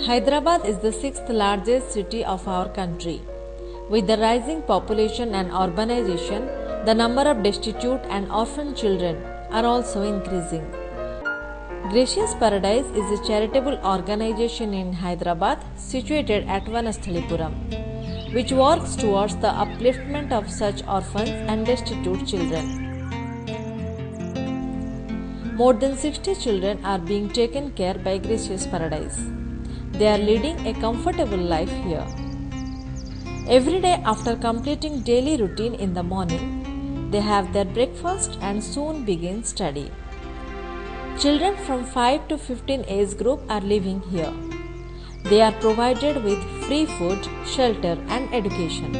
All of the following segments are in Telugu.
Hyderabad is the sixth largest city of our country. With the rising population and urbanization, the number of destitute and orphan children are also increasing. Gracious Paradise is a charitable organization in Hyderabad situated at Vanasthalipuram, which works towards the upliftment of such orphans and destitute children. More than 60 children are being taken care by Gracious Paradise. They are leading a comfortable life here. Every day after completing daily routine in the morning, they have their breakfast and soon begin study. Children from 5 to 15 age group are living here. They are provided with free food, shelter and education.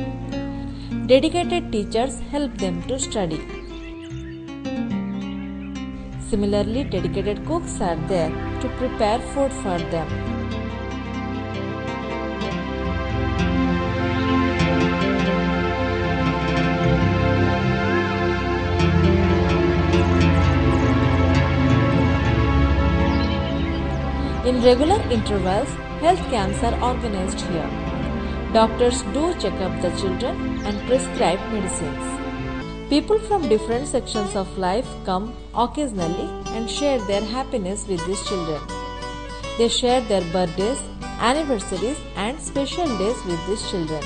Dedicated teachers help them to study. Similarly, dedicated cooks are there to prepare food for them. In regular intervals, health camps are organized here. Doctors do check up the children and prescribe medicines. People from different sections of life come occasionally and share their happiness with these children. They share their birthdays, anniversaries and special days with these children.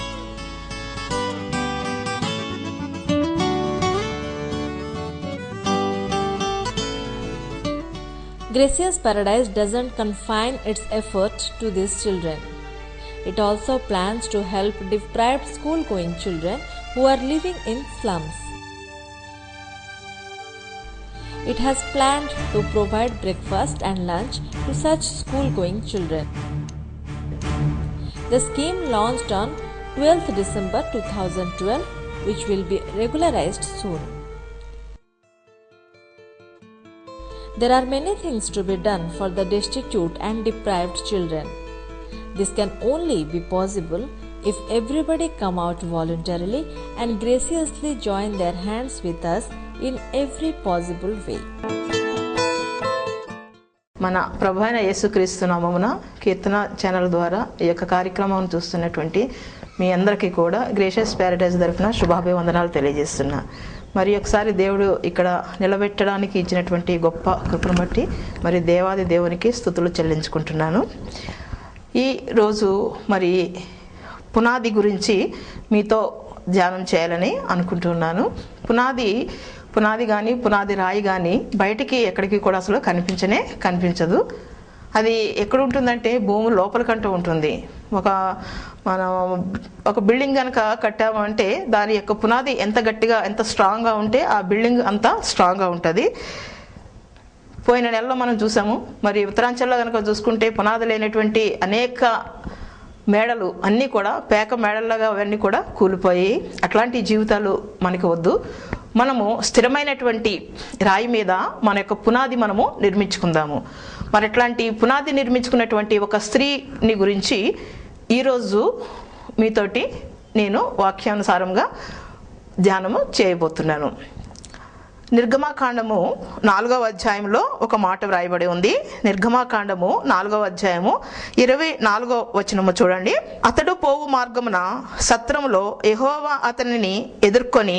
Gracious Paradise doesn't confine its effort to these children. It also plans to help deprived school-going children who are living in slums. It has planned to provide breakfast and lunch to such school-going children. The scheme launched on 12th December 2012, which will be regularized soon. There are many things to be done for the destitute and deprived children. This can only be possible if everybody come out voluntarily and graciously join their hands with us in every possible way. మన ప్రభు అయిన యేసుక్రీస్తు నామమున కీర్తన ఛానల్ ద్వారా ఈ యొక్క కార్యక్రమాన్ని చూస్తున్నటువంటి మీ అందరికీ కూడా గ్రేషియస్ ప్యారడైజ్ తరఫున శుభాభివందనాలు తెలియజేస్తున్నా. మరి ఒకసారి దేవుడు ఇక్కడ నిలబెట్టడానికి ఇచ్చినటువంటి గొప్ప కృపను బట్టి మరి దేవాది దేవునికి స్తుతులు చెల్లించుకుంటున్నాను. ఈ రోజు మరి పునాది గురించి మీతో ధ్యానం చేయాలని అనుకుంటున్నాను. పునాది కానీ పునాది రాయి కానీ బయటికి ఎక్కడికి కూడా అసలు కనిపించదు. అది ఎక్కడ ఉంటుందంటే భూమి లోపలికంటూ ఉంటుంది. మనం ఒక బిల్డింగ్ కనుక కట్టామంటే దాని యొక్క పునాది ఎంత గట్టిగా ఎంత స్ట్రాంగ్గా ఉంటే ఆ బిల్డింగ్ అంత స్ట్రాంగ్గా ఉంటుంది. పోయిన నెలలో మనం చూసాము. మరి ఉత్తరాంచల్లో కనుక చూసుకుంటే పునాది లేనటువంటి అనేక మేడలు అన్నీ కూడా పేక మేడల్లాగా అవన్నీ కూడా కూలిపోయి అట్లాంటి జీవితాలు మనకి వద్దు. మనము స్థిరమైనటువంటి రాయి మీద మన యొక్క పునాది మనము నిర్మించుకుందాము. మరి అట్లాంటి పునాది నిర్మించుకున్నటువంటి ఒక స్త్రీని గురించి ఈరోజు మీతోటి నేను వాక్యానుసారంగా ధ్యానము చేయబోతున్నాను. నిర్గమాకాండము 4వ అధ్యాయంలో ఒక మాట వ్రాయబడి ఉంది. నిర్గమాకాండము 4వ అధ్యాయము 24వ వచనము చూడండి. అతడు పోవు మార్గమున సత్రములో యెహోవా అతనిని ఎదుర్కొని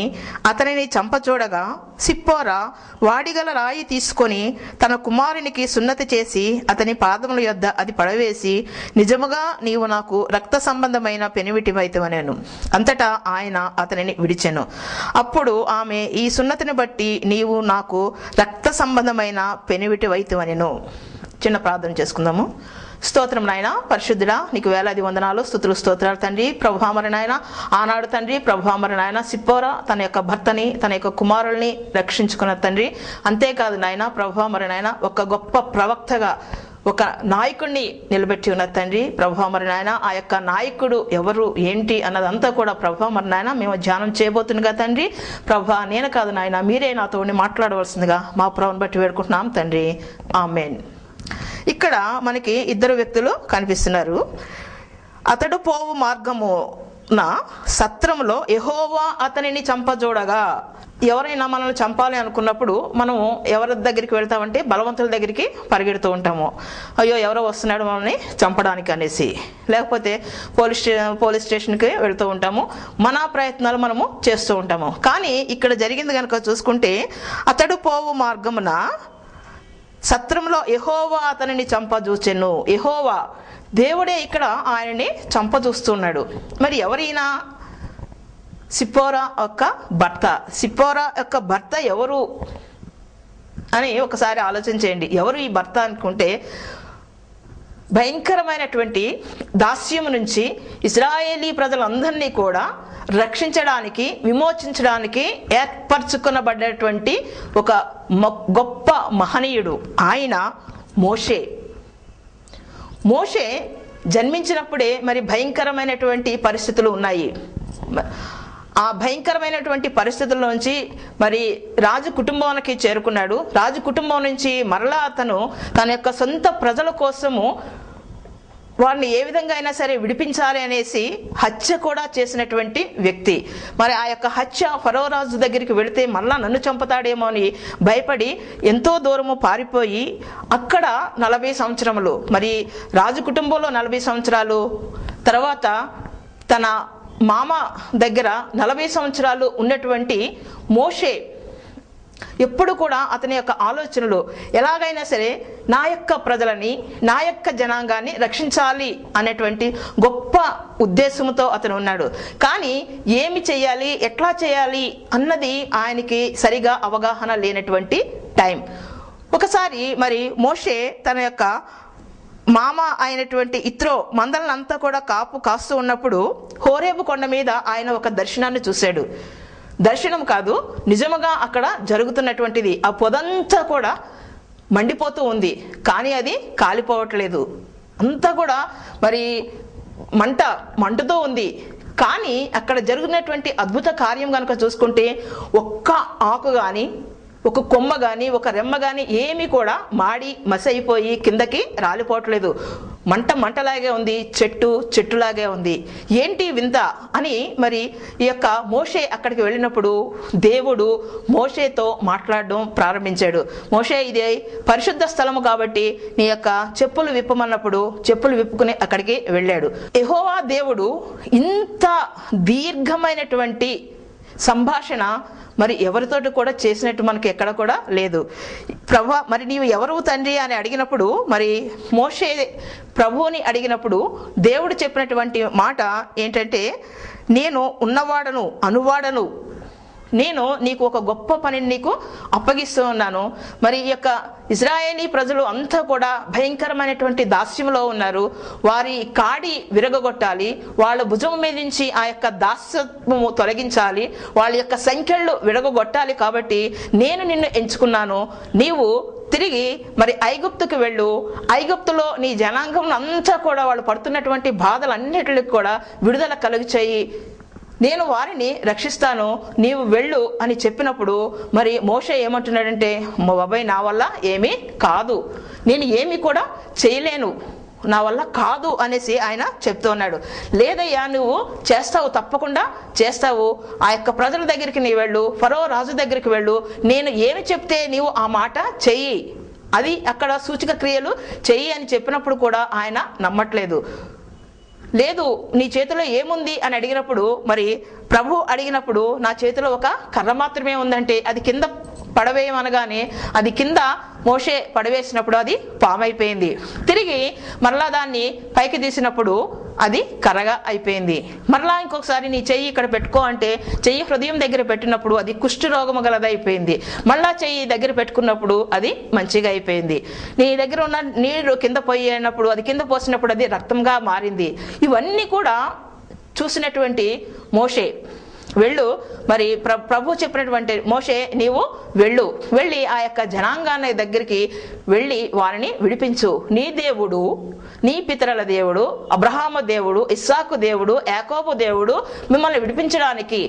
అతనిని చంపచూడగా సిప్పోరా వాడిగల రాయి తీసుకొని తన కుమారునికి సున్నతి చేసి అతని పాదముల యొద్ద అది పడవేసి, నిజముగా నీవు నాకు రక్త సంబంధమైన పెనివిటివైతవనెను. అంతటా ఆయన అతనిని విడిచెను. అప్పుడు ఆమె, ఈ సున్నతిని బట్టి నీవు నాకు రక్త సంబంధమైన పెనివిటివైతవనెను. చిన్న ప్రార్థన చేసుకుందాము. స్తోత్రం నాయన, పరిశుద్ధుడా, నీకు వేలాది వందనాలు, స్తుతులు, స్తోత్రాలు తండ్రి. ప్రభువామరి నాయన, ఆనాడు తండ్రి ప్రభువామరి నాయన సిప్పోరా తన యొక్క భర్తని తన యొక్క కుమారుల్ని రక్షించుకున్న తండ్రి. అంతేకాదు నాయన ప్రభువామరి నాయన ఒక గొప్ప ప్రవక్తగా ఒక నాయకుడిని నిలబెట్టి ఉన్న తండ్రి. ప్రభువామరి నాయన ఆ యొక్క నాయకుడు ఎవరు ఏంటి అన్నదంతా కూడా ప్రభువామరి నాయన మేము ధ్యానం చేయబోతుండగా తండ్రి. ప్రభా నేను కాదు నాయన, మీరే నాతో మాట్లాడవలసిందిగా మా ప్రభుని బట్టి వేడుకుంటున్నాం తండ్రి. ఆమేన్. ఇక్కడ మనకి ఇద్దరు వ్యక్తులు కనిపిస్తున్నారు. అతడు పోవు మార్గము సత్రములో యెహోవా అతనిని చంపజూడగా. ఎవరైనా మనల్ని చంపాలి అనుకున్నప్పుడు మనం ఎవరి దగ్గరికి వెళ్తామంటే బలవంతుల దగ్గరికి పరిగెడుతూ ఉంటాము. అయ్యో ఎవరో వస్తున్నాడు మనల్ని చంపడానికి అనేసి, లేకపోతే పోలీస్ స్టేషన్కి వెళ్తూ ఉంటాము. మన ప్రయత్నాలు మనము చేస్తూ ఉంటాము. కానీ ఇక్కడ జరిగింది కనుక చూసుకుంటే, అతడు పోవు మార్గమున సత్రంలో యెహోవా అతనిని చంపజూచెను. యెహోవా దేవుడే ఇక్కడ ఆయనని చంపజూస్తున్నాడు. మరి ఎవరైనా సిప్పోరా యొక్క భర్త. సిప్పోరా యొక్క భర్త ఎవరు అని ఒకసారి ఆలోచించేయండి. ఎవరు ఈ భర్త అనుకుంటే, భయంకరమైనటువంటి దాస్యం నుంచి ఇశ్రాయేలీ ప్రజలందరినీ కూడా రక్షించడానికి, విమోచించడానికి ఏర్పరచుకునబడినటువంటి ఒక గొప్ప మహనీయుడు ఆయన మోషే. మోషే జన్మించినప్పుడే మరి భయంకరమైనటువంటి పరిస్థితులు ఉన్నాయి. ఆ భయంకరమైనటువంటి పరిస్థితుల్లోంచి మరి రాజు కుటుంబానికి చేరుకున్నాడు. రాజు కుటుంబం నుంచి మరలా అతను తన యొక్క సొంత ప్రజల కోసము వారిని ఏ విధంగా అయినా సరే విడిపించాలి అనేసి హత్య కూడా చేసినటువంటి వ్యక్తి. మరి ఆ యొక్క హత్య ఫరో రాజు దగ్గరికి వెళితే మళ్ళా నన్ను చంపుతాడేమో అని భయపడి ఎంతో దూరము పారిపోయి అక్కడ 40 సంవత్సరములు, మరి రాజు కుటుంబంలో 40 సంవత్సరాలు, తర్వాత తన మామ దగ్గర 40 సంవత్సరాలు ఉన్నటువంటి మోషే ఎప్పుడు కూడా అతని యొక్క ఆలోచనలు ఎలాగైనా సరే నా యొక్క ప్రజలని, నా యొక్క జనాంగాన్ని రక్షించాలి అనేటువంటి గొప్ప ఉద్దేశంతో అతను ఉన్నాడు. కానీ ఏమి చేయాలి, ఎట్లా చేయాలి అన్నది ఆయనకి సరిగా అవగాహన లేనటువంటి టైం. ఒకసారి మరి మోషే తన యొక్క మామ అయినటువంటి ఇత్రో మందలనంతా కూడా కాస్తూ ఉన్నప్పుడు హోరేబు కొండ మీద ఆయన ఒక దర్శనాన్ని చూశాడు. దర్శనం కాదు, నిజముగా అక్కడ జరుగుతున్నటువంటిది. ఆ పొదంతా కూడా మండిపోతూ ఉంది, కానీ అది కాలిపోవట్లేదు. అంతా కూడా మరి మంటతో ఉంది. కానీ అక్కడ జరుగుతున్నటువంటి అద్భుత కార్యం కనుక చూసుకుంటే, ఒక్క ఆకు కానీ, ఒక కొమ్మ కానీ, ఒక రెమ్మ కానీ ఏమీ కూడా మాడి మసైపోయి కిందకి రాలిపోవట్లేదు. మంటలాగే ఉంది, చెట్టులాగే ఉంది. ఏంటి వింత అని మరి ఈ యొక్క మోషే అక్కడికి వెళ్ళినప్పుడు దేవుడు మోషేతో మాట్లాడడం ప్రారంభించాడు. మోషే, ఇది పరిశుద్ధ స్థలము కాబట్టి నీ యొక్క చెప్పులు విప్పమన్నప్పుడు చెప్పులు విప్పుకుని అక్కడికి వెళ్ళాడు. యెహోవా దేవుడు ఇంత దీర్ఘమైనటువంటి సంభాషణ మరి ఎవరితోటి కూడా చేసినట్టు మనకి ఎక్కడ కూడా లేదు. ప్రభా, మరి నీవు ఎవరు తండ్రి అని అడిగినప్పుడు, మరి మోషే ప్రభువుని అడిగినప్పుడు దేవుడు చెప్పినటువంటి మాట ఏంటంటే, నేను ఉన్నవాడను, అనువాడను, నేను నీకు ఒక గొప్ప పనిని నీకు అప్పగిస్తూ ఉన్నాను. మరి ఈ యొక్క ఇశ్రాయేలీ ప్రజలు అంతా కూడా భయంకరమైనటువంటి దాస్యంలో ఉన్నారు. వారి కాడి విరగొట్టాలి, వాళ్ళ భుజం మీద నుంచి ఆ యొక్క దాస్యము తొలగించాలి, వాళ్ళ యొక్క సంఖ్యలు విరగొట్టాలి. కాబట్టి నేను నిన్ను ఎంచుకున్నాను. నీవు తిరిగి మరి ఐగుప్తుకు వెళ్ళు, ఐగుప్తులో నీ జనాంగం అంతా కూడా వాళ్ళు పడుతున్నటువంటి బాధలన్నిటికి కూడా విడుదల కలుగు చేయి, నేను వారిని రక్షిస్తాను, నీవు వెళ్ళు అని చెప్పినప్పుడు మరి మోషే ఏమంటున్నాడంటే, మా బాబాయ్ నా వల్ల ఏమీ కాదు, నేను ఏమీ కూడా చేయలేను, నా వల్ల కాదు అనేసి ఆయన చెప్తూ ఉన్నాడు. లేదయ్యా, నువ్వు చేస్తావు, తప్పకుండా చేస్తావు. ఆ యొక్క ప్రజల దగ్గరికి నీ వెళ్ళు, ఫరో రాజు దగ్గరికి వెళ్ళు, నేను ఏమి చెప్తే నీవు ఆ మాట చెయ్యి, అది అక్కడ సూచక క్రియలు చెయ్యి అని చెప్పినప్పుడు కూడా ఆయన నమ్మట్లేదు. లేదు, నీ చేతిలో ఏముంది అని అడిగినప్పుడు, మరి ప్రభు అడిగినప్పుడు నా చేతిలో ఒక కర్ర మాత్రమే ఉందంటే అది కింద పడవేయమనగానే అది కింద మోషే పడవేసినప్పుడు అది పామైపోయింది. తిరిగి మరలా దాన్ని పైకి తీసినప్పుడు అది కర్రగా అయిపోయింది. మరలా ఇంకొకసారి నీ చెయ్యి ఇక్కడ పెట్టుకో అంటే చెయ్యి హృదయం దగ్గర పెట్టినప్పుడు అది కుష్ఠరోగము గలదైపోయింది. మళ్ళా చెయ్యి దగ్గర పెట్టుకున్నప్పుడు అది మంచిగా అయిపోయింది. నీ దగ్గర ఉన్న నీరు కింద పోయినప్పుడు, అది కింద పోసినప్పుడు అది రక్తంగా మారింది. ఇవన్నీ కూడా చూసినటువంటి మోషే, వెళ్ళు, మరి ప్రభు చెప్పినటువంటి మోషే నీవు వెళ్ళి ఆ యొక్క జనాంగాన్ని దగ్గరికి వెళ్ళి వారిని విడిపించు. నీ దేవుడు, నీ పితరుల దేవుడు, అబ్రహాము దేవుడు, ఇస్సాకు దేవుడు, యాకోబు దేవుడు మిమ్మల్ని విడిపించడానికి,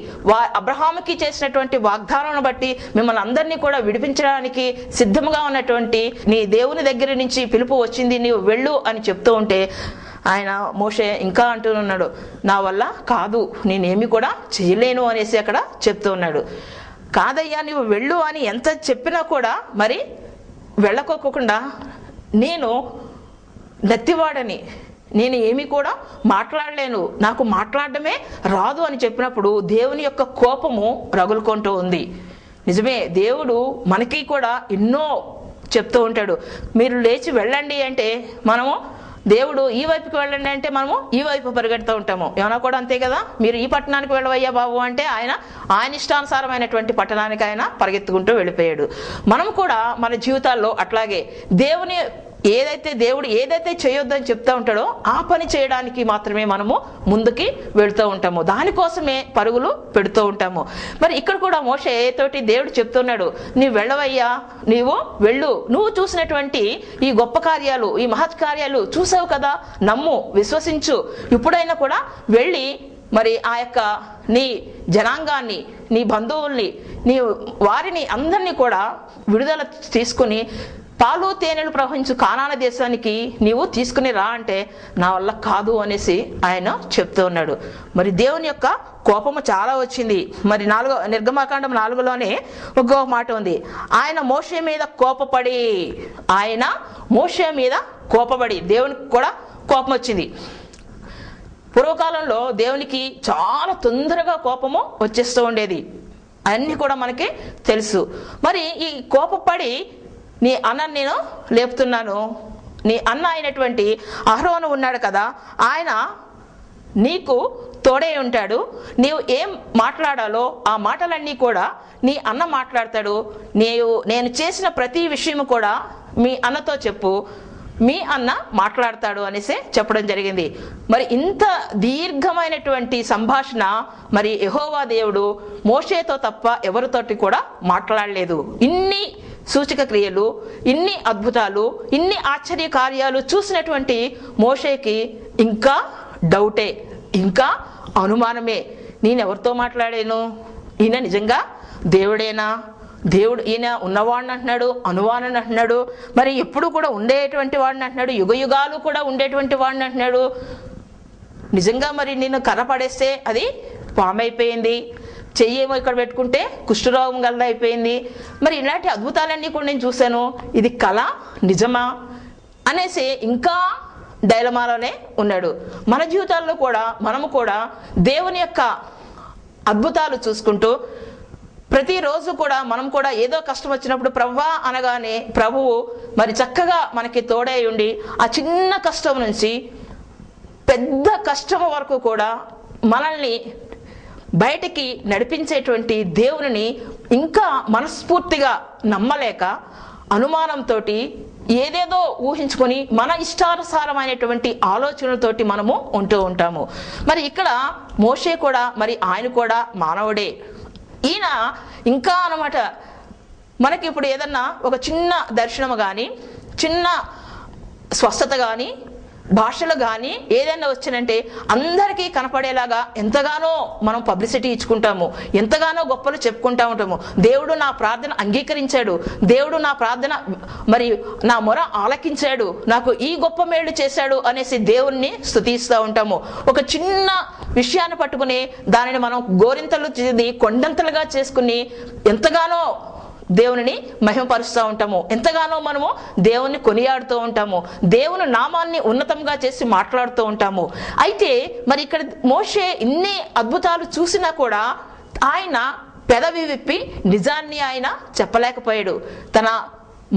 అబ్రహాముకి చేసినటువంటి వాగ్దానాన్ని బట్టి మిమ్మల్ని అందరినీ కూడా విడిపించడానికి సిద్ధంగా ఉన్నటువంటి నీ దేవుని దగ్గర నుంచి పిలుపు వచ్చింది, నీవు వెళ్ళు అని చెప్తూ ఉంటే ఆయన మోషే ఇంకా అంటూన్నాడు, నా వల్ల కాదు, నేనేమి కూడా చేయలేను అనేసి అక్కడ చెప్తూ ఉన్నాడు. కాదయ్యా నువ్వు వెళ్ళు అని ఎంత చెప్పినా కూడా మరి వెళ్ళకోకుండా, నేను నత్తివాడని, నేను ఏమీ కూడా మాట్లాడలేను, నాకు మాట్లాడడమే రాదు అని చెప్పినప్పుడు దేవుని యొక్క కోపము రగులుకుంటూ ఉంది. నిజమే, దేవుడు మనకి కూడా ఎన్నో చెప్తూ ఉంటాడు. మీరు లేచి వెళ్ళండి అంటే మనము, దేవుడు ఈ వైపుకి వెళ్ళండి అంటే మనము ఈ వైపు పరిగెడుతూ ఉంటాము. ఏమన్నా కూడా అంతే కదా, మీరు ఈ పట్టణానికి వెళ్ళవయ్యా బాబు అంటే ఆయన ఇష్టానుసారమైనటువంటి పట్టణానికి ఆయన పరిగెత్తుకుంటూ వెళ్ళిపోయాడు. మనం కూడా మన జీవితాల్లో అట్లాగే దేవుడు ఏదైతే చేయొద్దని చెప్తా ఉంటాడో ఆ పని చేయడానికి మాత్రమే మనము ముందుకి వెళుతూ ఉంటాము, దానికోసమే పరుగులు పెడుతూ ఉంటాము. మరి ఇక్కడ కూడా మోషే తోటి దేవుడు చెప్తున్నాడు, నీవు వెళ్ళవయ్యా, నీవు వెళ్ళు, నువ్వు చూసినటువంటి ఈ గొప్ప కార్యాలు, ఈ మహత్ కార్యాలు చూసావు కదా, నమ్ము, విశ్వసించు, ఇప్పుడైనా కూడా వెళ్ళి మరి ఆ యొక్క నీ జనాంగాన్ని, నీ బంధువుల్ని, నీ వారిని అందరినీ కూడా విడుదల తీసుకుని పాలు తేనెలు ప్రవహించు కానాను దేశానికి నీవు తీసుకుని రా అంటే నా వల్ల కాదు అనేసి ఆయన చెప్తూ ఉన్నాడు. మరి దేవుని యొక్క కోపము చాలా వచ్చింది. మరి నిర్గమాకాండం 4లోనే ఒక మాట ఉంది, ఆయన మోషే మీద కోపపడి దేవునికి కూడా కోపం వచ్చింది. పూర్వకాలంలో దేవునికి చాలా తొందరగా కోపము వచ్చేస్తూ ఉండేది, అన్నీ కూడా మనకి తెలుసు. మరి ఈ కోపపడి, నీ అన్నను నేను లేపుతున్నాను, నీ అన్న అయినటువంటి అహరోను ఉన్నాడు కదా, ఆయన నీకు తోడే ఉంటాడు, నీవు ఏం మాట్లాడాలో ఆ మాటలన్నీ కూడా నీ అన్న మాట్లాడతాడు, నేను చేసిన ప్రతి విషయము కూడా మీ అన్నతో చెప్పు, మీ అన్న మాట్లాడతాడు అనేసి చెప్పడం జరిగింది. మరి ఇంత దీర్ఘమైనటువంటి సంభాషణ మరి యెహోవా దేవుడు మోషేతో తప్ప ఎవరితోటి కూడా మాట్లాడలేదు. ఇన్ని సూచక క్రియలు, ఇన్ని అద్భుతాలు, ఇన్ని ఆశ్చర్య కార్యాలు చూసినటువంటి మోషేకి ఇంకా డౌటే, ఇంకా అనుమానమే. నేనెవరితో మాట్లాడాను, ఈయన నిజంగా దేవుడేనా, దేవుడు ఈయన ఉన్నవాడిని అంటున్నాడు, అనువాణని అంటున్నాడు, మరి ఎప్పుడు కూడా ఉండేటువంటి వాడిని అంటున్నాడు, యుగ యుగాలు కూడా ఉండేటువంటి వాడిని అంటున్నాడు, నిజంగా మరి నేను కర్ర పడేస్తే అది పామైపోయింది, చెయ్యేమో ఇక్కడ పెట్టుకుంటే కుష్ఠరోగం గల్ల అయిపోయింది, మరి ఇలాంటి అద్భుతాలన్నీ కూడా నేను చూశాను, ఇది కళ నిజమా అనేసి ఇంకా డైలమాలోనే ఉన్నాడు. మన జీవితాల్లో కూడా మనము కూడా దేవుని యొక్క అద్భుతాలు చూసుకుంటూ ప్రతిరోజు కూడా మనం కూడా ఏదో కష్టం వచ్చినప్పుడు ప్రభువా అనగానే ప్రభువు మరి చక్కగా మనకి తోడై ఉండి ఆ చిన్న కష్టం నుంచి పెద్ద కష్టం వరకు కూడా మనల్ని బయటికి నడిపించేటువంటి దేవుని ఇంకా మనస్ఫూర్తిగా నమ్మలేక అనుమానంతో ఏదేదో ఊహించుకొని మన ఇష్టానుసారమైనటువంటి ఆలోచనలతోటి మనము ఉంటూ ఉంటాము. మరి ఇక్కడ మోషే కూడా మరి ఆయన కూడా మానవుడే. ఈయన ఇంకా అన్నమాట మనకి ఇప్పుడు ఏదన్నా ఒక చిన్న దర్శనము కానీ, చిన్న స్వస్థత కానీ, భాషలు కానీ ఏదైనా వచ్చినంటే అందరికీ కనపడేలాగా ఎంతగానో మనం పబ్లిసిటీ ఇచ్చుకుంటాము, ఎంతగానో గొప్పలు చెప్పుకుంటా ఉంటాము. దేవుడు నా ప్రార్థన అంగీకరించాడు, దేవుడు నా ప్రార్థన మరి నా మొర ఆలకించాడు, నాకు ఈ గొప్ప మేలు చేశాడు అనేసి దేవుణ్ణి స్తుతిస్తూ ఉంటాము. ఒక చిన్న విషయాన్ని పట్టుకుని దానిని మనం గోరింతలు కొండంతలుగా చేసుకుని ఎంతగానో దేవుని మహిమపరుస్తూ ఉంటాము, ఎంతగానో మనము దేవుణ్ణి కొనియాడుతూ ఉంటాము, దేవుని నామాన్ని ఉన్నతంగా చేసి మాట్లాడుతూ ఉంటాము. అయితే మరి ఇక్కడ మోషే ఇన్ని అద్భుతాలు చూసినా కూడా ఆయన పెదవి విప్పి నిజాన్ని ఆయన చెప్పలేకపోయాడు. తన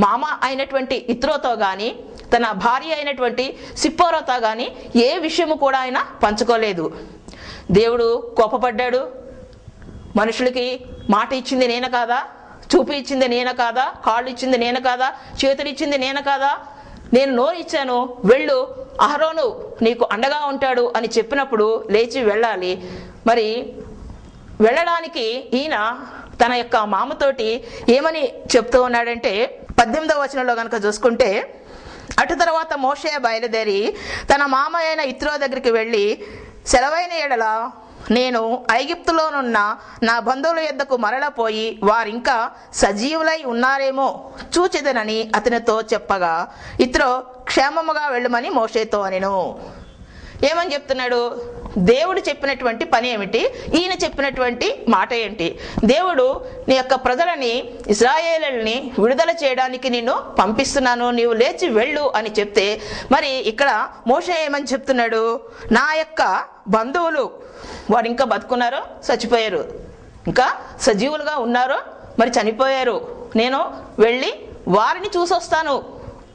మామ అయినటువంటి ఇత్రోతో కానీ, తన భార్య అయినటువంటి సిప్పోరాతో కానీ ఏ విషయము కూడా ఆయన పంచుకోలేదు. దేవుడు కోపపడ్డాడు, మనుషులకి మాట ఇచ్చింది నేను కాదా, చూపు ఇచ్చింది నేను కాదా, కాళ్ళు ఇచ్చింది నేను కాదా, చేతులు ఇచ్చింది నేను కాదా, నేను నోరు ఇచ్చాను, వెళ్ళు, అహరోను నీకు అండగా ఉంటాడు అని చెప్పినప్పుడు లేచి వెళ్ళాలి. మరి వెళ్ళడానికి ఈయన తన యొక్క మామతోటి ఏమని చెప్తూ ఉన్నాడంటే 18వ వచనంలో కనుక చూసుకుంటే, అటు తర్వాత మోషే బయలుదేరి తన మామ అయిన ఇత్రో దగ్గరికి వెళ్ళి, సెలవైన ఎడల నేను ఐగుప్తులోనున్న నా బంధువుల యొద్దకు మరలపోయి వారింకా సజీవులై ఉన్నారేమో చూచెదనని అతనితో చెప్పగా, ఇత్రో క్షేమముగా వెళ్ళమని మోషేతో అనెను. ఏమని చెప్తున్నాడు? దేవుడు చెప్పినటువంటి పని ఏమిటి, ఈయన చెప్పినటువంటి మాట ఏంటి? దేవుడు నీ యొక్క ప్రజలని, ఇశ్రాయేలుని విడుదల చేయడానికి నిన్ను పంపిస్తున్నాను, నీవు లేచి వెళ్ళు అని చెప్తే, మరి ఇక్కడ మోషే ఏమని చెప్తున్నాడు? నా యొక్క బంధువులు వారు ఇంకా బతుకున్నారో చచ్చిపోయారు, ఇంకా సజీవులుగా ఉన్నారో మరి చనిపోయారు, నేను వెళ్ళి వారిని చూసొస్తాను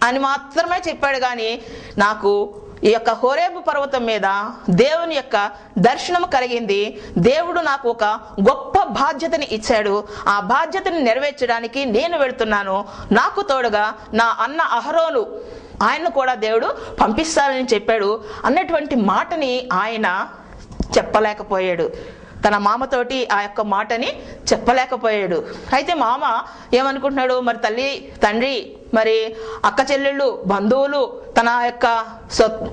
అని మాత్రమే చెప్పాడు. కానీ నాకు ఈ యొక్క హోరేబు పర్వతం మీద దేవుని యొక్క దర్శనం కలిగింది. దేవుడు నాకు ఒక గొప్ప బాధ్యతని ఇచ్చాడు. ఆ బాధ్యతని నెరవేర్చడానికి నేను వెళుతున్నాను. నాకు తోడుగా నా అన్న అహరోను, ఆయన్ను కూడా దేవుడు పంపిస్తానని చెప్పాడు అన్నటువంటి మాటని ఆయన చెప్పలేకపోయాడు. తన మామతోటి ఆ యొక్క మాటని చెప్పలేకపోయాడు. అయితే మామ ఏమనుకుంటున్నాడు? మరి తల్లి, తండ్రి, మరి అక్క చెల్లెళ్ళు, బంధువులు, తన యొక్క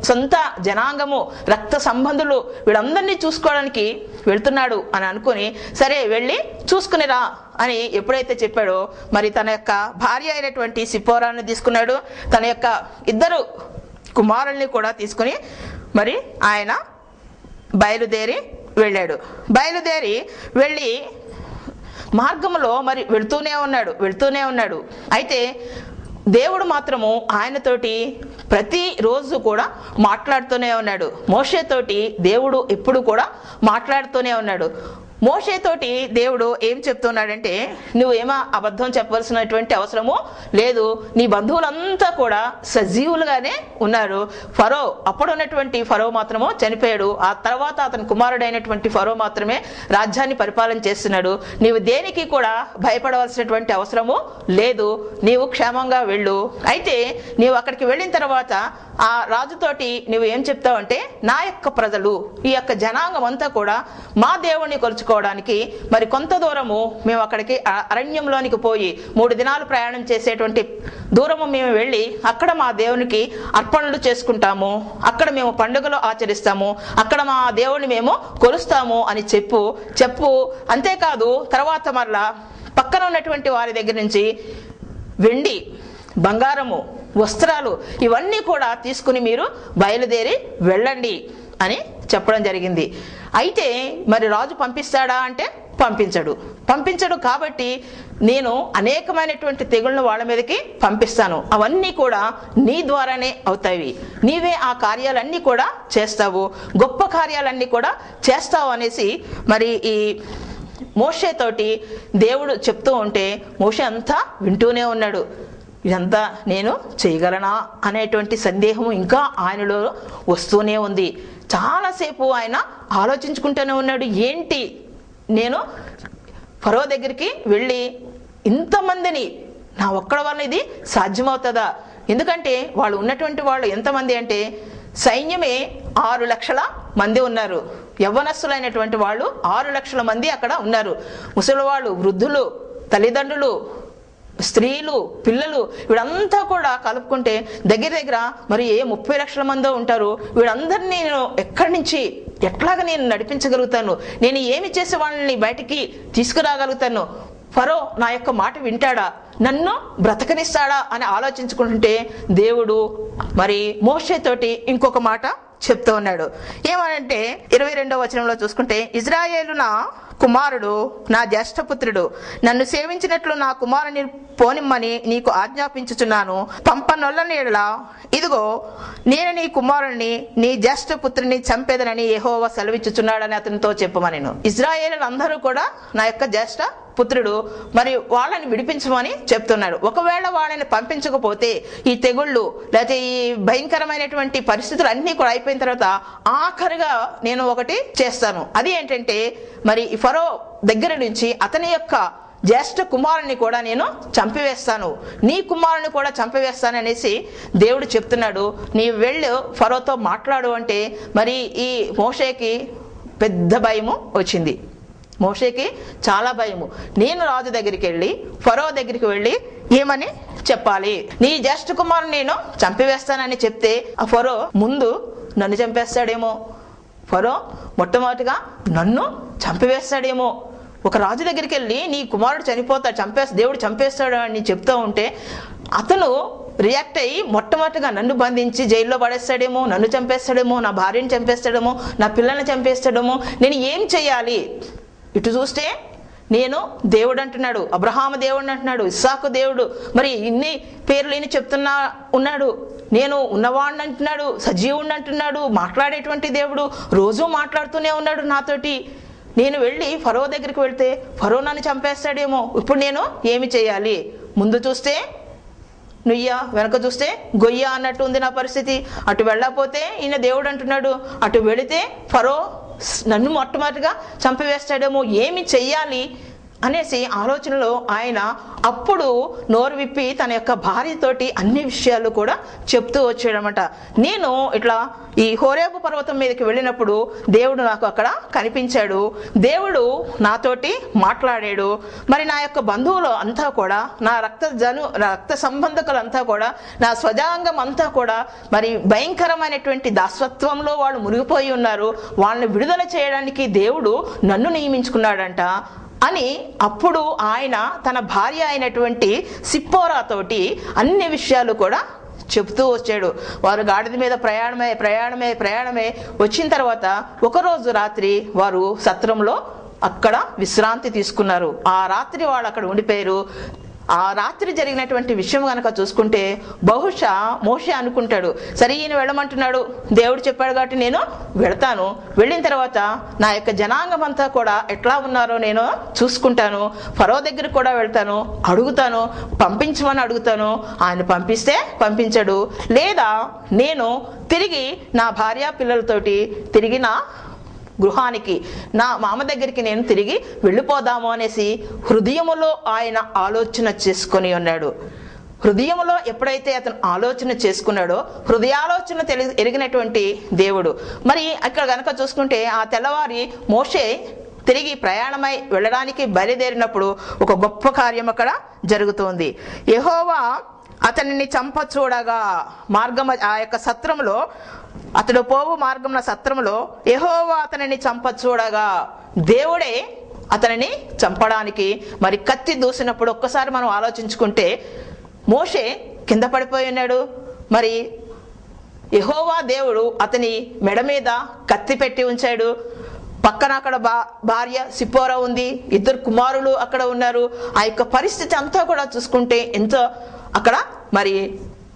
సొంత జనాంగము, రక్త సంబంధులు, వీళ్ళందరినీ చూసుకోవడానికి వెళ్తున్నాడు అని అనుకుని, సరే వెళ్ళి చూసుకునిరా అని ఎప్పుడైతే చెప్పాడో, మరి తన యొక్క భార్య అయినటువంటి సిప్పోరాను తీసుకున్నాడు, తన యొక్క 2 కుమారుల్ని కూడా తీసుకుని మరి ఆయన బయలుదేరి వెళ్ళాడు. బయలుదేరి వెళ్ళి మార్గంలో మరి వెళ్తూనే ఉన్నాడు. అయితే దేవుడు మాత్రము ఆయనతోటి ప్రతిరోజు కూడా మాట్లాడుతూనే ఉన్నాడు. మోషేతోటి దేవుడు ఎప్పుడు కూడా మాట్లాడుతూనే ఉన్నాడు. మోషేతోటి దేవుడు ఏం చెప్తున్నాడంటే, నువ్వేమో అబద్ధం చెప్పవలసినటువంటి అవసరము లేదు, నీ బంధువులంతా కూడా సజీవులుగానే ఉన్నారు. ఫరో, అప్పుడు ఉన్నటువంటి ఫరో మాత్రము చనిపోయాడు. ఆ తర్వాత అతని కుమారుడైనటువంటి ఫరో మాత్రమే రాజ్యాన్ని పరిపాలన చేస్తున్నాడు. నీవు దేనికి కూడా భయపడవలసినటువంటి అవసరము లేదు, నీవు క్షేమంగా వెళ్ళు. అయితే నీవు అక్కడికి వెళ్ళిన తర్వాత ఆ రాజుతోటి నువ్వు ఏం చెప్తావంటే, నా యొక్క ప్రజలు, ఈ యొక్క జనాంగం అంతా కూడా మా దేవుణ్ణి కొలుచుకోవడానికి మరి కొంత దూరము మేము అక్కడికి అరణ్యంలోనికి పోయి 3 దినాలు ప్రయాణం చేసేటువంటి దూరము మేము వెళ్ళి అక్కడ మా దేవునికి అర్పణలు చేసుకుంటాము, అక్కడ మేము పండుగలు ఆచరిస్తాము, అక్కడ మా దేవుని మేము కొలుస్తాము అని చెప్పు. అంతేకాదు తర్వాత మరలా పక్కన ఉన్నటువంటి వారి దగ్గర నుంచి వెండి, బంగారము, వస్త్రాలు ఇవన్నీ కూడా తీసుకుని మీరు బయలుదేరి వెళ్ళండి అని చెప్పడం జరిగింది. అయితే మరి రాజు పంపిస్తాడా అంటే పంపించడు. కాబట్టి నేను అనేకమైనటువంటి తెగుళ్ళను వాళ్ళ మీదకి పంపిస్తాను, అవన్నీ కూడా నీ ద్వారానే అవుతాయి, నీవే ఆ కార్యాలన్నీ కూడా చేస్తావు, గొప్ప కార్యాలన్నీ కూడా చేస్తావు అనేసి మరి ఈ మోషేతోటి దేవుడు చెప్తూ ఉంటే మోషే అంతా వింటూనే ఉన్నాడు. ఇదంతా నేను చేయగలనా అనేటువంటి సందేహం ఇంకా ఆయనలో వస్తూనే ఉంది. చాలాసేపు ఆయన ఆలోచించుకుంటూనే ఉన్నాడు. ఏంటి, నేను ఫరో దగ్గరికి వెళ్ళి ఇంతమందిని నా ఒక్కడి వల్ల ఇది సాధ్యమవుతుందా? ఎందుకంటే వాళ్ళు ఉన్నటువంటి వాళ్ళు ఎంతమంది అంటే సైన్యమే 6 లక్షల మంది ఉన్నారు. యవ్వనస్తులైనటువంటి వాళ్ళు 6 లక్షల మంది అక్కడ ఉన్నారు. ముసలివాళ్ళు, వృద్ధులు, తల్లిదండ్రులు, స్త్రీలు, పిల్లలు, వీళ్ళంతా కూడా కలుపుకుంటే దగ్గర మరి 30 లక్షల మందో ఉంటారు. వీళ్ళందరినీ నేను ఎక్కడి నుంచి ఎట్లాగా నేను నడిపించగలుగుతాను? నేను ఏమి చేసే వాళ్ళని బయటికి తీసుకురాగలుగుతాను? ఫరో నా యొక్క మాట వింటాడా? నన్ను బ్రతకనిస్తాడా అని ఆలోచించుకుంటుంటే దేవుడు మరి మోషేతోటి ఇంకొక మాట చెప్తూ ఉన్నాడు. ఏమనంటే 22వ వచనంలో చూసుకుంటే, ఇజ్రాయేలు నా కుమారుడు, నా జ్యేష్ఠపుత్రుడు, నన్ను సేవించినట్లు నా కుమారుని పోనిమ్మని నీకు ఆజ్ఞాపించుచున్నాను. పంపనొల్లని ఎడల ఇదిగో నేను నీ కుమారుని, నీ జ్యేష్ఠపుత్రుని చంపేదనని యెహోవా సెలవిచ్చుచున్నాడని అతనితో చెప్పమనెను. ఇజ్రాయేలులందరూ కూడా నా యొక్క జ్యేష్ఠ పుత్రుడు, మరి వాళ్ళని విడిపించమని చెప్తున్నాడు. ఒకవేళ వాళ్ళని పంపించకపోతే ఈ తెగుళ్ళు లేకపోతే ఈ భయంకరమైనటువంటి పరిస్థితులు అన్నీ కూడా అయిపోయిన తర్వాత ఆఖరిగా నేను ఒకటి చేస్తాను. అది ఏంటంటే మరి ఫరో దగ్గర నుంచి అతని యొక్క జ్యేష్ఠ కుమారుని కూడా నేను చంపివేస్తాను, నీ కుమారుని కూడా చంపివేస్తాను అనేసి దేవుడు చెప్తున్నాడు. నీ వెళ్ళు ఫరోతో మాట్లాడు అంటే మరి ఈ మోషేకి పెద్ద భయము వచ్చింది. మోషేకి చాలా భయము. నేను రాజు దగ్గరికి వెళ్ళి ఫరో దగ్గరికి వెళ్ళి ఏమని చెప్పాలి? నీ జ్యేష్ఠ కుమారుని నేను చంపివేస్తానని చెప్తే ఆ ఫరో ముందు నన్ను చంపేస్తాడేమో, ఫరో మొట్టమొదటిగా నన్ను చంపివేస్తాడేమో. ఒక రాజు దగ్గరికి వెళ్ళి నీ కుమారుడు చనిపోతాడు, దేవుడు చంపేస్తాడు అని చెప్తూ ఉంటే అతను రియాక్ట్ అయ్యి మొట్టమొదటిగా నన్ను బంధించి జైల్లో పడేస్తాడేమో, నన్ను చంపేస్తాడేమో, నా భార్యను చంపేస్తాడేమో, నా పిల్లల్ని చంపేస్తాడేమో, నేను ఏం చేయాలి? ఇటు చూస్తే నేను దేవుడు అంటున్నాడు, అబ్రహాము దేవుడు అంటున్నాడు, ఇస్సాకు దేవుడు, మరి ఇన్ని పేర్లు ఈయన చెప్తున్నా ఉన్నాడు. నేను ఉన్నవాడిని అంటున్నాడు, సజీవుడిని అంటున్నాడు, మాట్లాడేటువంటి దేవుడు, రోజు మాట్లాడుతూనే ఉన్నాడు నాతోటి. నేను వెళ్ళి ఫరో దగ్గరికి వెళ్తే ఫరో నన్ను చంపేస్తాడేమో, ఇప్పుడు నేను ఏమి చేయాలి? ముందు చూస్తే నుయ్య, వెనక చూస్తే గొయ్య అన్నట్టు ఉంది నా పరిస్థితి. అటు వెళ్ళకపోతే ఈయన దేవుడు అంటున్నాడు, అటు వెళితే ఫరో నన్ను మొట్టమొదటిగా చంపివేస్తాడేమో, ఏమి చెయ్యాలి అనేసి ఆలోచనలో ఆయన అప్పుడు నోరు విప్పి తన యొక్క భార్యతోటి అన్ని విషయాలు కూడా చెప్తూ వచ్చాడనమాట. నేను ఇట్లా ఈ హోరేబు పర్వతం మీదకి వెళ్ళినప్పుడు దేవుడు నాకు అక్కడ కనిపించాడు, దేవుడు మాట్లాడాడు. మరి నా యొక్క బంధువులు అంతా కూడా, నా రక్త సంబంధకులంతా కూడా, నా స్వజాంగం అంతా కూడా మరి భయంకరమైనటువంటి దాసత్వంలో వాళ్ళు మునిగిపోయి ఉన్నారు. వాళ్ళని విడుదల చేయడానికి దేవుడు నన్ను నియమించుకున్నాడంట అని అప్పుడు ఆయన తన భార్య అయినటువంటి సిప్పోరాతోటి అన్ని విషయాలు కూడా చెప్తూ వచ్చాడు. వారు గాడిద మీద ప్రయాణమే వచ్చిన తర్వాత ఒకరోజు రాత్రి వారు సత్రంలో అక్కడ విశ్రాంతి తీసుకున్నారు. ఆ రాత్రి వాళ్ళు అక్కడ ఉండిపోయారు. ఆ రాత్రి జరిగినటువంటి విషయం కనుక చూసుకుంటే బహుశా మోషే అనుకుంటాడు, సరే ఈయన వెళ్ళమంటున్నాడు, దేవుడు చెప్పాడు కాబట్టి నేను వెళతాను, వెళ్ళిన తర్వాత నా యొక్క జనాంగం అంతా కూడా ఎట్లా ఉన్నారో నేను చూసుకుంటాను, ఫరో దగ్గరికి కూడా వెళ్తాను, అడుగుతాను, పంపించమని అడుగుతాను, ఆయన పంపిస్తే పంపించడు, లేదా నేను తిరిగి నా భార్య పిల్లలతోటి తిరిగి నా గృహానికి, నా మామ దగ్గరికి నేను తిరిగి వెళ్ళిపోదాము అనేసి హృదయములో ఆయన ఆలోచన చేసుకొని ఉన్నాడు. హృదయంలో ఎప్పుడైతే అతను ఆలోచన చేసుకున్నాడో, హృదయాలోచన ఎరిగినటువంటి దేవుడు. మరి అక్కడ గనక చూసుకుంటే ఆ తెల్లవారి మోషే తిరిగి ప్రయాణమై వెళ్ళడానికి బయలుదేరినప్పుడు ఒక గొప్ప కార్యం అక్కడ జరుగుతోంది. యెహోవా అతనిని చంప చూడగా ఆ యొక్క సత్రములో, అతడు పోవు మార్గంన సత్రములో యెహోవా అతనిని చంప చూడగా, దేవుడే అతనిని చంపడానికి మరి కత్తి దూసినప్పుడు ఒక్కసారి మనం ఆలోచించుకుంటే మోషే కింద పడిపోయి ఉన్నాడు. మరి యెహోవా దేవుడు అతని మెడ మీద కత్తి పెట్టి ఉంచాడు. పక్కన అక్కడ భార్య సిప్పోరా ఉంది, 2 కుమారులు అక్కడ ఉన్నారు. ఆ యొక్క పరిస్థితి అంతా కూడా చూసుకుంటే ఎంతో అక్కడ మరి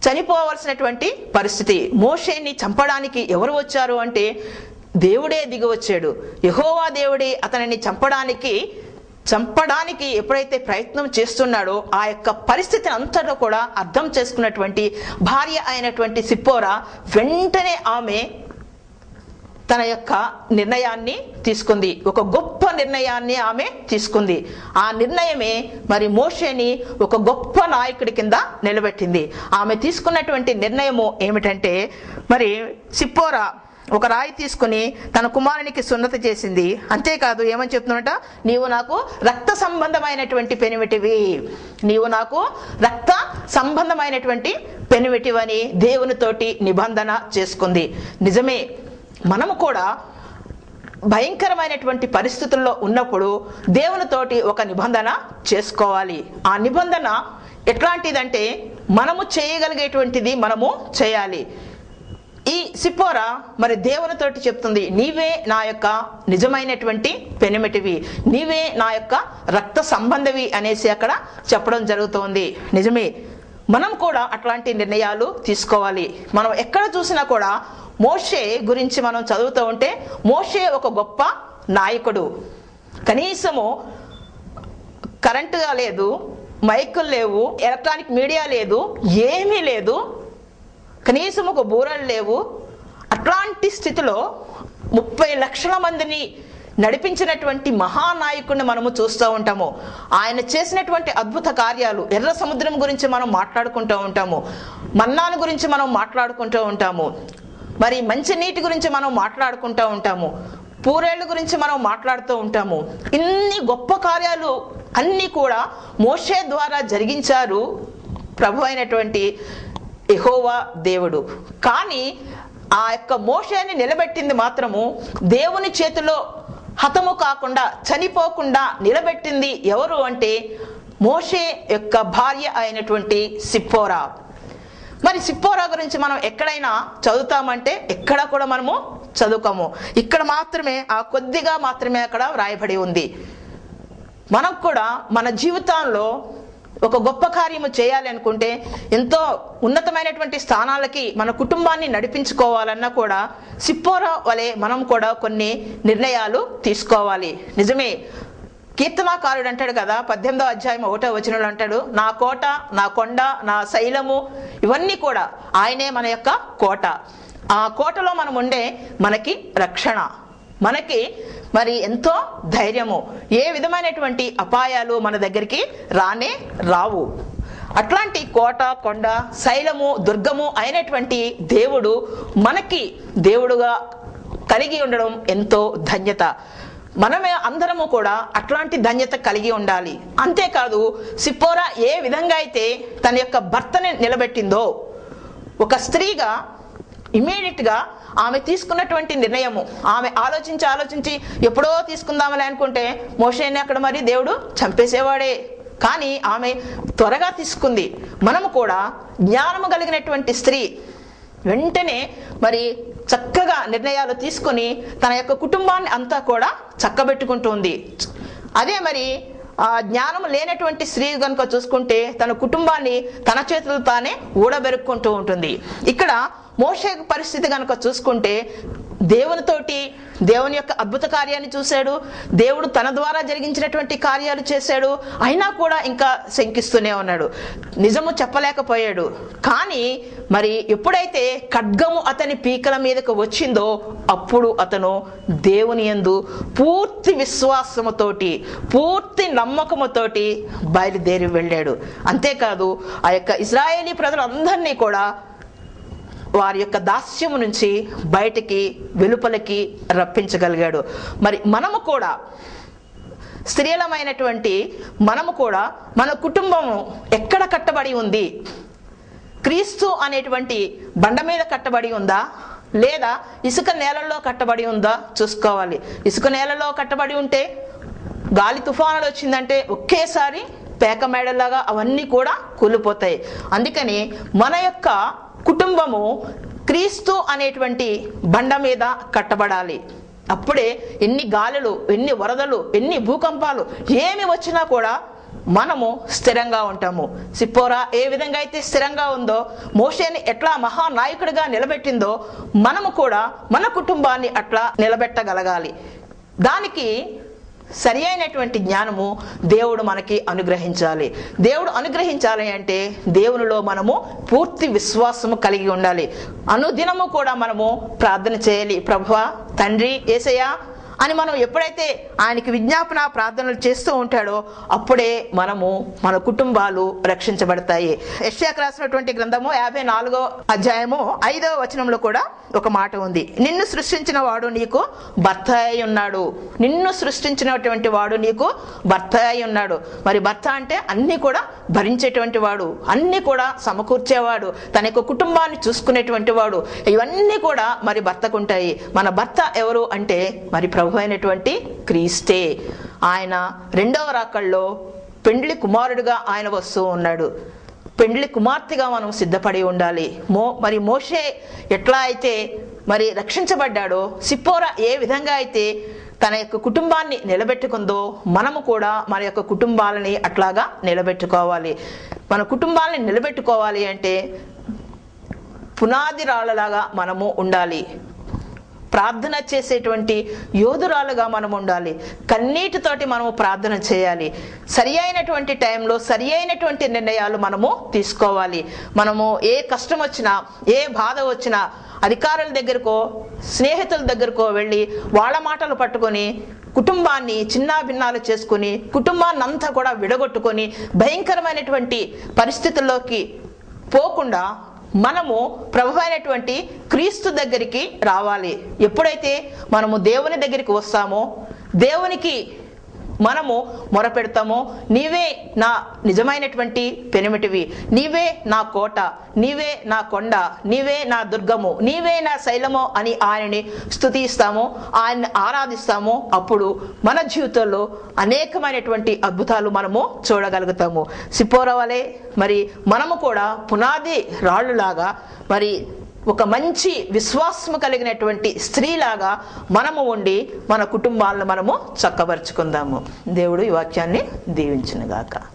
చనిపోవలసినటువంటి పరిస్థితి. మోషేని చంపడానికి ఎవరు వచ్చారు అంటే దేవుడే దిగి వచ్చాడు. యెహోవా దేవుడే అతనిని చంపడానికి ఎప్పుడైతే ప్రయత్నం చేస్తున్నాడో ఆ యొక్క పరిస్థితిని అంతటా కూడా అర్థం చేసుకున్నటువంటి భార్య అయినటువంటి సిప్పోరా వెంటనే ఆమె తన యొక్క నిర్ణయాన్ని తీసుకుంది. ఒక గొప్ప నిర్ణయాన్ని ఆమె తీసుకుంది. ఆ నిర్ణయమే మరి మోషేని ఒక గొప్ప నాయకుడి కింద నిలబెట్టింది. ఆమె తీసుకున్నటువంటి నిర్ణయము ఏమిటంటే, మరి సిప్పోరా ఒక రాయి తీసుకుని తన కుమారునికి సున్నతి చేసింది. అంతేకాదు ఏమని చెప్తున్నట, నీవు నాకు రక్త సంబంధమైనటువంటి పెనిమిటివి, నీవు నాకు రక్త సంబంధమైనటువంటి పెనిమిటివని దేవునితోటి నిబంధన చేసుకుంది. నిజమే, మనము కూడా భయంకరమైనటువంటి పరిస్థితుల్లో ఉన్నప్పుడు దేవునితోటి ఒక నిబంధన చేసుకోవాలి. ఆ నిబంధన ఎట్లాంటిదంటే మనము చేయగలిగేటువంటిది మనము చేయాలి. ఈ సిప్పోరా మరి దేవునితోటి చెప్తుంది, నీవే నా యొక్క నిజమైనటువంటి పెనిమిటివి, నీవే నా యొక్క రక్త సంబంధవి అనేసి అక్కడ చెప్పడం జరుగుతోంది. నిజమే, మనం కూడా అట్లాంటి నిర్ణయాలు తీసుకోవాలి. మనం ఎక్కడ చూసినా కూడా మోషే గురించి మనం చదువుతూ ఉంటే మోషే ఒక గొప్ప నాయకుడు. కనీసము కరెంటుగా లేదు, మైకులు లేవు, ఎలక్ట్రానిక్ మీడియా లేదు, ఏమీ లేదు, కనీసం ఒక బూరలు లేవు. అట్లాంటి స్థితిలో 30 లక్షల మందిని నడిపించినటువంటి మహానాయకుడిని మనము చూస్తూ ఉంటాము. ఆయన చేసినటువంటి అద్భుత కార్యాలు, ఎర్ర సముద్రం గురించి మనం మాట్లాడుకుంటూ ఉంటాము, మన్నాను గురించి మనం మాట్లాడుకుంటూ ఉంటాము, మరి మంచి నీటి గురించి మనం మాట్లాడుకుంటూ ఉంటాము, పూరేళ్ళ గురించి మనం మాట్లాడుతూ ఉంటాము. ఇన్ని గొప్ప కార్యాలు అన్నీ కూడా మోషే ద్వారా జరిగించారు ప్రభు అయినటువంటి యెహోవా దేవుడు. కానీ ఆ యొక్క మోషేని నిలబెట్టింది మాత్రము దేవుని చేతిలో హతము కాకుండా, చనిపోకుండా నిలబెట్టింది ఎవరు అంటే మోషే యొక్క భార్య అయినటువంటి సిప్పోరా. మరి సిప్పోరా గురించి మనం ఎక్కడైనా చదువుతామంటే ఎక్కడ కూడా మనము చదువుకోము. ఇక్కడ మాత్రమే ఆ కొద్దిగా మాత్రమే అక్కడ వ్రాయబడి ఉంది. మనకు కూడా మన జీవితంలో ఒక గొప్ప కార్యము చేయాలి అనుకుంటే, ఎంతో ఉన్నతమైనటువంటి స్థానాలకి మన కుటుంబాన్ని నడిపించుకోవాలన్నా కూడా సిప్పోరా వలె మనం కూడా కొన్ని నిర్ణయాలు తీసుకోవాలి. నిజమే, కీర్తనాకారుడు అంటాడు కదా, 18వ అధ్యాయం 1వ వచనంలో అంటాడు, నా కోట, నా కొండ, నా శైలము, ఇవన్నీ కూడా ఆయనే మన యొక్క కోట. ఆ కోటలో మనం ఉండే మనకి రక్షణ, మనకి మరి ఎంతో ధైర్యము, ఏ విధమైనటువంటి అపాయాలు మన దగ్గరికి రానే రావు. అట్లాంటి కోట, కొండ, శైలము, దుర్గము అయినటువంటి దేవుడు మనకి దేవుడుగా కలిగి ఉండడం ఎంతో ధన్యత. మనమే అందరము కూడా అట్లాంటి ధన్యత కలిగి ఉండాలి. అంతేకాదు, సిప్పోరా ఏ విధంగా అయితే తన యొక్క భర్తని నిలబెట్టిందో, ఒక స్త్రీగా ఇమీడియట్ గా ఆమె తీసుకున్నటువంటి నిర్ణయము, ఆమె ఆలోచించి ఎప్పుడో తీసుకుందామని అనుకుంటే మోషేని అక్కడ మరి దేవుడు చంపేసేవాడే, కానీ ఆమె త్వరగా తీసుకుంది. మనము కూడా జ్ఞానము కలిగినటువంటి స్త్రీ వెంటనే మరి చక్కగా నిర్ణయాలు తీసుకుని తన యొక్క కుటుంబాన్ని అంతా కూడా చక్కబెట్టుకుంటుంది. అదే మరి ఆ జ్ఞానం లేనటువంటి స్త్రీ కనుక చూసుకుంటే తన కుటుంబాన్ని తన చేతులు తానే ఊడబెరుక్కుంటూ ఉంటుంది. ఇక్కడ మోషే పరిస్థితి కనుక చూసుకుంటే దేవునితోటి దేవుని యొక్క అద్భుత కార్యాన్ని చూశాడు, దేవుడు తన ద్వారా జరిగించినటువంటి కార్యాలు చేశాడు, అయినా కూడా ఇంకా శంకిస్తూనే ఉన్నాడు, నిజము చెప్పలేకపోయాడు. కానీ మరి ఎప్పుడైతే ఖడ్గము అతని పీకల మీదకు వచ్చిందో అప్పుడు అతను దేవుని యందు పూర్తి విశ్వాసముతోటి, పూర్తి నమ్మకముతోటి బయలుదేరి వెళ్ళాడు. అంతేకాదు, ఆ యొక్క ఇశ్రాయేలీ ప్రజలందరినీ కూడా వారి యొక్క దాస్యము నుంచి బయటికి వెలుపలికి రప్పించగలిగాడు. మరి మనము కూడా స్త్రీలమైనటువంటి మనము కూడా మన కుటుంబము ఎక్కడ కట్టబడి ఉంది? క్రీస్తు అనేటువంటి బండ మీద కట్టబడి ఉందా, లేదా ఇసుక నేలల్లో కట్టబడి ఉందా చూసుకోవాలి. ఇసుక నేలలో కట్టబడి ఉంటే గాలి తుఫానులు వచ్చిందంటే ఒకేసారి పేక మేడలాగా అవన్నీ కూడా కూలిపోతాయి. అందుకని మన యొక్క కుటుంబము క్రీస్తు అనేటువంటి బండ మీద కట్టబడాలి. అప్పుడే ఎన్ని గాలులు, ఎన్ని వరదలు, ఎన్ని భూకంపాలు ఏమి వచ్చినా కూడా మనము స్థిరంగా ఉంటాము. సిప్పోరా ఏ విధంగా అయితే స్థిరంగా ఉందో, మోషేని ఎట్లా మహానాయకుడిగా నిలబెట్టిందో, మనము కూడా మన కుటుంబాన్ని అట్లా నిలబెట్టగలగాలి. దానికి సరి అయినటువంటి జ్ఞానము దేవుడు మనకి అనుగ్రహించాలి. దేవుడు అనుగ్రహించాలి అంటే దేవునిలో మనము పూర్తి విశ్వాసము కలిగి ఉండాలి. అనుదినము కూడా మనము ప్రార్థన చేయాలి. ప్రభువా, తండ్రి, యేసయ్యా అని మనం ఎప్పుడైతే ఆయనకి విజ్ఞాపన ప్రార్థనలు చేస్తూ ఉంటాడో అప్పుడే మనము మన కుటుంబాలు రక్షించబడతాయి. యెషయాకు రాసినటువంటి గ్రంథము 54వ అధ్యాయము 5వ వచనంలో కూడా ఒక మాట ఉంది, నిన్ను సృష్టించిన వాడు నీకు భర్త అయి ఉన్నాడు. నిన్ను సృష్టించినటువంటి వాడు నీకు భర్త అయి ఉన్నాడు. మరి భర్త అంటే అన్ని కూడా భరించేటువంటి వాడు, అన్ని కూడా సమకూర్చేవాడు, తన యొక్క కుటుంబాన్ని చూసుకునేటువంటి వాడు, ఇవన్నీ కూడా మరి భర్తకు ఉంటాయి. మన భర్త ఎవరు అంటే మరి ప్రభు అయినటువంటి క్రీస్తే. ఆయన రెండవ రాకల్లో పెండ్లి కుమారుడిగా ఆయన వస్తూ ఉన్నాడు. పెండ్లి కుమార్తెగా మనం సిద్ధపడి ఉండాలి. మరి మోషే ఎట్లా అయితే మరి రక్షించబడ్డాడో, సిప్పోరా ఏ విధంగా అయితే తన యొక్క కుటుంబాన్ని నిలబెట్టుకుందో, మనము కూడా మన యొక్క కుటుంబాలని అట్లాగా నిలబెట్టుకోవాలి. మన కుటుంబాలని నిలబెట్టుకోవాలి అంటే పునాది రాళ్ళలాగా మనము ఉండాలి. ప్రార్థన చేసేటువంటి యోధురాలుగా మనం ఉండాలి. కన్నీటితోటి మనము ప్రార్థన చేయాలి. సరి అయినటువంటి టైంలో సరి అయినటువంటి నిర్ణయాలు మనము తీసుకోవాలి. మనము ఏ కష్టం వచ్చినా, ఏ బాధ వచ్చినా అధికారుల దగ్గరకో స్నేహితుల దగ్గరకో వెళ్ళి వాళ్ళ మాటలు పట్టుకొని కుటుంబాన్ని చిన్న భిన్నాలు చేసుకుని కుటుంబాన్ని అంతా కూడా విడగొట్టుకొని భయంకరమైనటువంటి పరిస్థితుల్లోకి పోకుండా మనము ప్రభు అయినటువంటి క్రీస్తు దగ్గరికి రావాలి. ఎప్పుడైతే మనము దేవుని దగ్గరికి వస్తామో, దేవునికి మనము మొరపెడతామో, నీవే నా నిజమైనటువంటి పెనిమిటివి, నీవే నా కోట, నీవే నా కొండ, నీవే నా దుర్గము, నీవే నా శైలము అని ఆయనని స్తుతిస్తామో, ఆయన్ని ఆరాధిస్తామో, అప్పుడు మన జీవితంలో అనేకమైనటువంటి అద్భుతాలు మనము చూడగలుగుతాము. సిపోరా వలె మరి మనము కూడా పునాది రాళ్ళులాగా మరి ఒక మంచి విశ్వాసము కలిగినటువంటి స్త్రీలాగా మనము ఉండి మన కుటుంబాలను మనము చక్కబరుచుకుందాము. దేవుడు ఈ వాక్యాన్ని దీవించునుగాక.